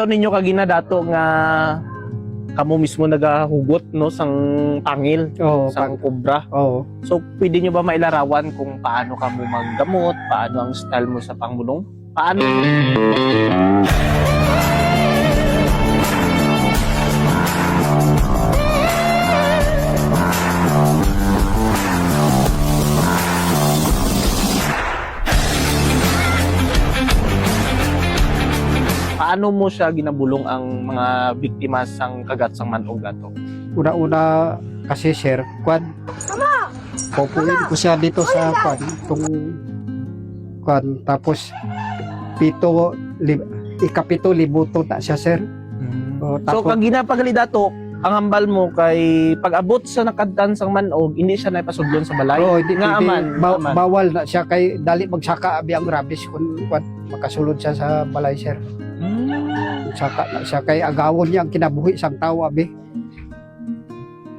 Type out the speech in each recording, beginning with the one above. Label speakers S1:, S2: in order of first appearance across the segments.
S1: So ninyo kagina dato nga kamo mismo nagahugot no sang pangil,
S2: Oo,
S1: sang kobra.
S2: oo.
S1: So pwede nyo ba mailarawan kung paano kamo maggamot, paano ang style mo sa pangbulong? Paano? Paano mo siya ginabulong ang mga biktima sang kagat sang manog dato?
S2: Una-una kasi sir, kwan. Pupuin ko siya dito sa kwan, itong kwan. Tapos ikapito libuto na siya sir. O,
S1: So
S2: tapos,
S1: kag ginapagali dato, ang hambal mo kay pag-abot sa nakadtan sang manog, hindi siya naipasudlon sa balay.
S2: oo, hindi,
S1: nga
S2: hindi,
S1: aman, aman.
S2: bawal na siya kay dali magsaka abi ang rabies kung kwan, makasulod siya sa balay sir. Saka na siya kay agawon niya ang kinabuhi sang tao abi.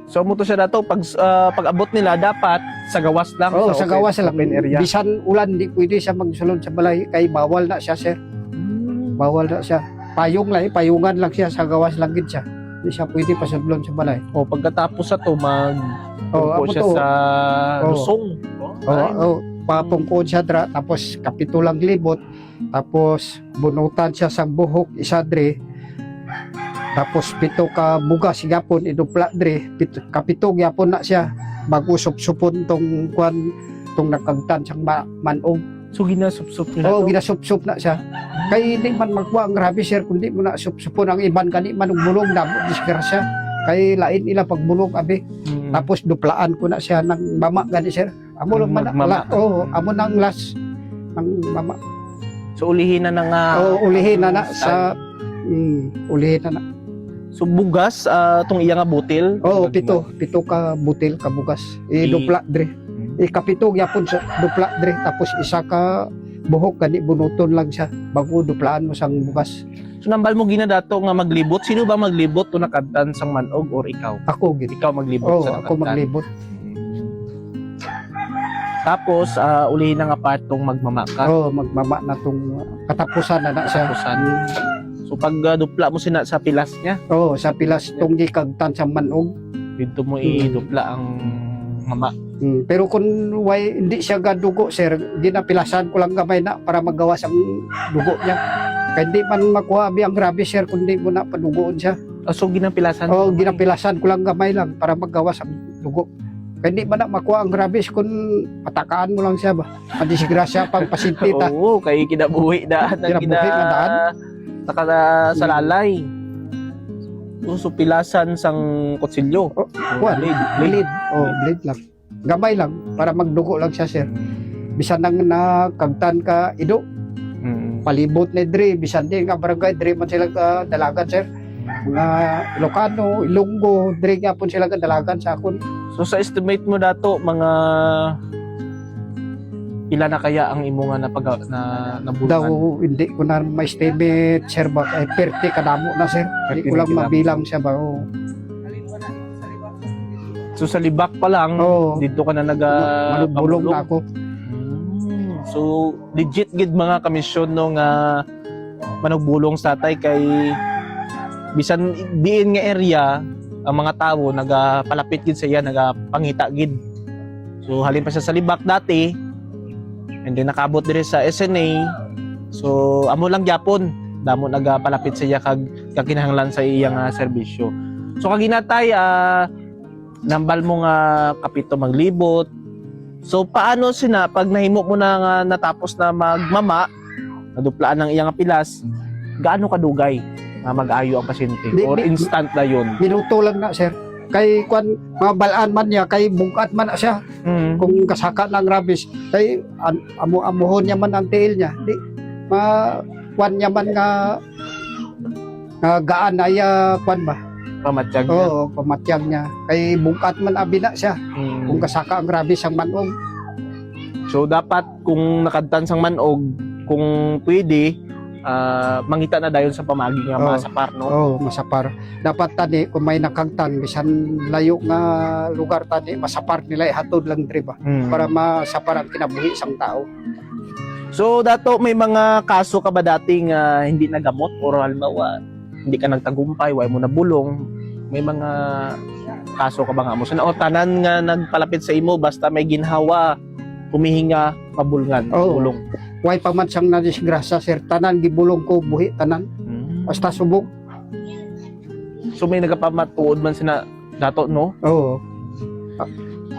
S1: So mo to siya dato pag-abot nila dapat sa gawas lang,
S2: Oo, sa gawas lang.
S1: open area.
S2: Bisan ulan di pwede siya magsulod sa balay kay bawal na siya sir. Bawal na siya. Payong lang, payungan lang siya sa gawas lang gid siya. Hindi siya pwede pasudlon sa balay.
S1: O pagkatapos sa to
S2: Oo,
S1: po siya
S2: to.
S1: sa
S2: Oo.
S1: lusong.
S2: Oo, papungkod siya dra tapos kapitulang libot tapos bunutan siya sa buhok isa dre. Tapos pito ka bugas gyapon idupla dre. Kapito gyapon na siya bago supsupon tong kwan tong nakagtan sang manog.
S1: So ginasupsup niya
S2: Oo,
S1: to.
S2: ginasupsup na siya. Kay di man magwa ang grabe sir kundi mo na supsupon ang iban kani man og bulong damo disgrasya. Kay lain ila pagbulong abi. Tapos duplaan ko na siya ng mama gani sir. Amo lang man
S1: Magmama.
S2: oo, amo nang last ng mama.
S1: So ulihin na na nga.
S2: Oo, ulihin na na sa ulihin na na.
S1: So bugas tong iya nga butil.
S2: Oo, pito ka butil ka bugas. Dupla dre. Kapito gyapon sa dupla dre tapos isa ka buhok kani bunuton lang siya bago duplaan mo sang bugas.
S1: So nambal mo gina dato nga maglibot. Sino ba maglibot to nakadtan sang manog or ikaw?
S2: Ako gid.
S1: Ikaw maglibot
S2: Oo,
S1: sa
S2: ako
S1: nakadtan.
S2: maglibot.
S1: Tapos ulihin na nga partong magmamaka.
S2: Oo, magmama na tong katapusan na na siya.
S1: Katapusan. So pag dupla mo sina sa pilas niya,
S2: Oo, sa pilas tong gikagtan sa manog.
S1: dito mo idupla ang mama.
S2: Pero kung hindi siya gadugo sir, ginapilasan ko lang gamay na para magawas ang dugo niya. Kaya hindi man makuha abi ang grabe sir kundi mo na padugoon siya.
S1: So ginapilasan.
S2: Oo, ginapilasan ko lang gamay lang para magawas ang dugo. Kaya hindi man na makuha ang grabe kung patakaan mo lang siya ba. Madisgrasya pang pasintita.
S1: Oo, kay kinabuhi daan ang
S2: Kinabuhi na daan.
S1: sa lalay. So pilasan sang kutsilyo.
S2: Kuha, blade. Oh, blade lang. Gamay lang para magdugo lang siya sir. Bisan nang nakagtan ka ido, palibot na dre, bisan din nga barangay dre man sila ka dalagan sir. Mga Ilocano, Ilonggo, dre nga po sila ka dalagan sa akon.
S1: So sa estimate mo dato mga pila na kaya ang imo nga
S2: Daw
S1: nabulungan?
S2: hindi ko na ma-estimate sir ba ay perte kadamo na sir. Hindi ko lang
S1: Kadamo.
S2: mabilang siya ba. Oh.
S1: So sa libak pa lang,
S2: Oo.
S1: dito ka na
S2: Manubulong na ako.
S1: So legit gid mga kamisyon no nga manugbulong sa tatay kay bisan diin nga area ang mga tao nagapalapit gid sa iya, nagapangita gid. So halin pa siya sa libak dati and then nakabot dire sa SNA. So amo lang gyapon damo nagapalapit sa iya kag kinahanglan sa iyang serbisyo. So kaginatay nambal mo nga kapito maglibot. So paano sina pag nahimo mo na nga natapos na magmama, naduplaan ng iyang pilas, gaano kadugay na mag-ayo ang pasyente or instant na yun?
S2: Minuto lang na sir. Kay kwan mga balaan man niya kay bugat man na siya. Kung kasaka ng rabies kay amuhon niya man ang tail niya. Di kwan niya man nga gaan ay kwan ba?
S1: Pamatyag niya.
S2: Oo, pamatyag niya. Kay bugat man abi na siya. Kung kasaka ang rabies ang manog.
S1: So dapat kung nakadtan sang manog, kung pwede mangita na dayon sa pamagi nga
S2: Oo.
S1: masapar no.
S2: Oo, masapar. Dapat tani kung may nakagtan bisan layo nga lugar tani masapar nila ihatod lang diri ba para masapar ang kinabuhi sang tao.
S1: So dato may mga kaso ka ba dating hindi nagamot or halimbawa hindi ka nagtagumpay, way mo nabulong, may mga kaso ka ba nga mo? So, o tanan nga nagpalapit sa imo, basta may ginhawa, humihinga, mabulngan,
S2: Oo.
S1: bulong.
S2: Way pa man siyang nadisgrasya, sir. Tanan, gibulong ko, buhi, tanan. Basta subok.
S1: So may nagapamatuod man sina dato, no?
S2: Oo.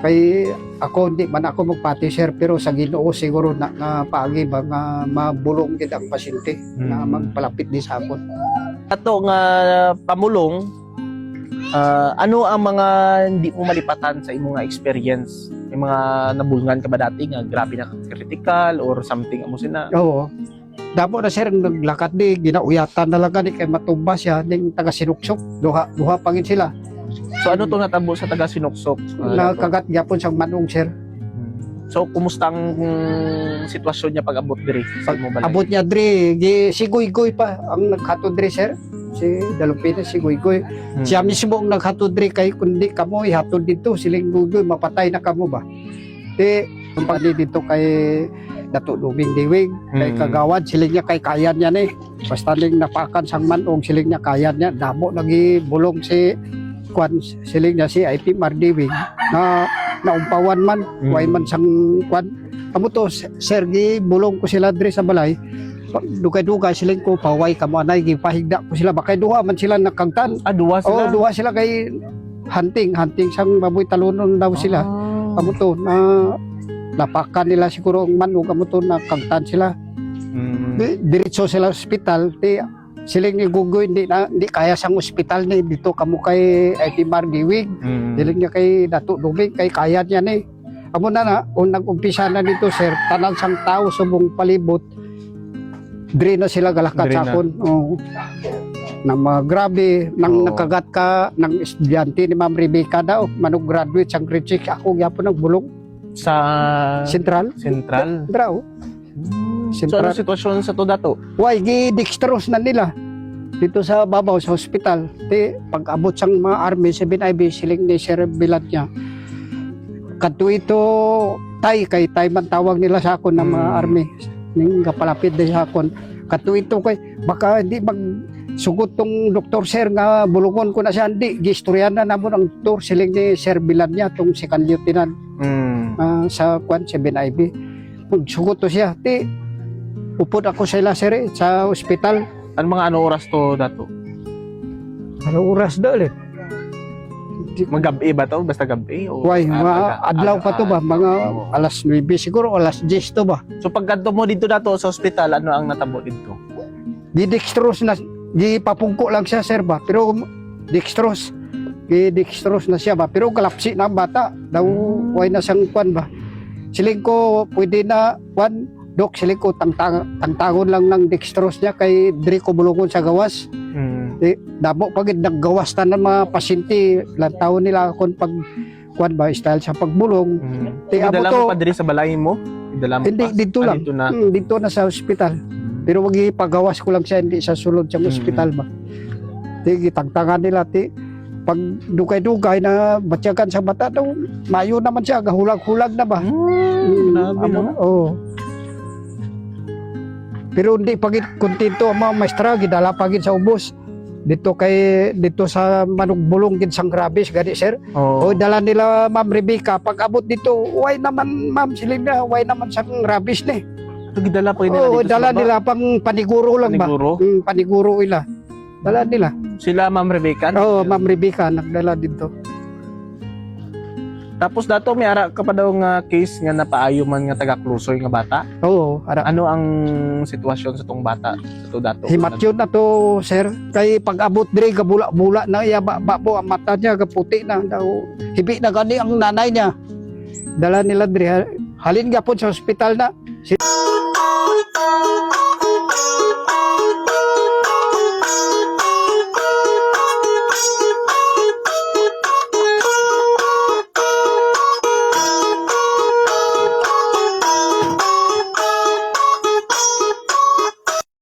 S2: Kay ako, hindi man ako magpati, sir, pero sa Ginoo siguro na paagi ba nga mabulong gid ang pasyente na magpalapit di sa akon.
S1: Ato nga pamulong, ano ang mga hindi mo malipatan sa imong nga experience? May mga nabulngan ka ba dati nga grabe na critical or something amo sina?
S2: Oo. Damo na, sir, naglakad di, ginauyatan na lang gani kay matumba siya, ning taga sinuksok. Duha pa gid sila.
S1: So ano to natabo sa taga Sinuksok?
S2: Nakagat gyapon siyang manong, sir.
S1: So kumusta ang sitwasyon niya pag abot diri sa imong balay?
S2: Abot niya dre, si Goy-Goy pa ang naghatod dre, sir. Si Dalupina, si Goy-Goy. Siya mismo ang naghatod dre, kay kundi kamo ihatod dito, siling Goy-Goy, mapatay na kamo ba? Yung pagli dito kay Dato Duming Diwing, kay Kagawad, siling niya kay kayan niya ni. Basta ning napakan sang manong, siling niya kayan niya. Damo lagi bulong si Kwan, siling niya si IP Mardiwing na naumpawan man, way man sang Kwan. Amo to, Sergi, bulong ko sila dre sa balay. Dugay-dugay siling ko, paway kamo anay, gipahigda ko sila. Bakay duha man sila nakangtan.
S1: Duwa sila?
S2: Duha sila kay hunting sang baboy talunon daw sila. Amo to, na napakan nila siguro ang manong, amo to, nakangtan sila. Diretso sila sa ospital, siling ni Gugoy, hindi kaya sang ospital ni dito kamo kay IT Mardiwig. Siling niya kay Dato Duming, kay kaya niya ni. Amo na nag-umpisa na dito, sir, tanan sang tao subong palibot. Dre na sila galakat
S1: Dre
S2: sa
S1: na.
S2: akon. Na mga grabe, nang nakagat ka ng estudyante ni Ma'am Rebecca daw, manong graduate sang grade 6, ako gyapon nagbulong
S1: Sa
S2: Central.
S1: So
S2: Draw.
S1: ano sitwasyon sa to dato?
S2: Why gi-dextrose na nila dito sa babaw sa ospital. Pag abot sang mga army 7IB, siling ni Sir Bilat niya. Kadto ito kay tay man tawag nila sa akon ng mga army. Ning kapalapit din sa akon. Kadto ito kay baka hindi mag sugot tong doktor, sir, nga bulungon ko na siya, hindi gistoryan na namon ang doktor, siling ni Sir Bilat niya tong second lieutenant sa Kwan 7IB. Sugot to siya, upod ako sa ila, sir, sa ospital.
S1: Ano oras to dato?
S2: Ano oras dali?
S1: Magabi ba to? Basta gabi? O
S2: Why, mga adlaw pa to ba? Mga alas 9 siguro, alas 10 to ba?
S1: So pagkanto mo dito dato sa ospital, ano ang natabo dito?
S2: Di-dextrose na, di-papungko lang siya, sir ba? Pero dextrose, di-dextrose na siya ba? Pero kalapsi na ang bata, daw, why na siyang Kwan ba? Siling ko, pwede na, Kwan, Dok, siling ko, tangtangon lang ng dextrose niya kay Dre ko bulungon sa gawas. Damo pagid naggawas ta ng mga pasyente, lantaw nila kung pag Kwan ba, style sa pagbulong.
S1: Idala mo pa diri sa balay mo? Idala mo
S2: Hindi,
S1: pa?
S2: dito lang.
S1: Dito na.
S2: Dito na sa ospital. Pero wag ipagawas ko lang siya, hindi sa sulod sa ospital ba. Tangtangan nila, pag dugay-dugay na batyagan sa bata daw, mayo naman siya, gahulag-hulag na ba?
S1: Grabe, no?
S2: Oo. Pero hindi pagit kontento ang mga maestra, gidala pagit sa ubos. Dito sa manugbulong gid sang grabis gani, sir. O dala nila Ma'am Rebecca, pag abot dito, why naman Ma'am Silina, why naman sang rabis ni.
S1: So gidala pa nila dito sa
S2: dala
S1: baba?
S2: nila pang paniguro lang
S1: Paniguro?
S2: ba? Paniguro ila. Dala nila.
S1: Sila Ma'am Rebecca?
S2: Oo, Ma'am Rebecca nagdala dito.
S1: Tapos dato may ara ka pa daw nga case nga napaayo man nga taga-Klusoy nga bata.
S2: Oo,
S1: Ano ang sitwasyon sa tong bata? Sa to dato?
S2: himatyon na to, sir. Kay pag abot dire gabula-bula na iya ba po ang mata niya gaputi na daw. Hibi na gani ang nanay niya. Dala nila dire halin gapon sa ospital na.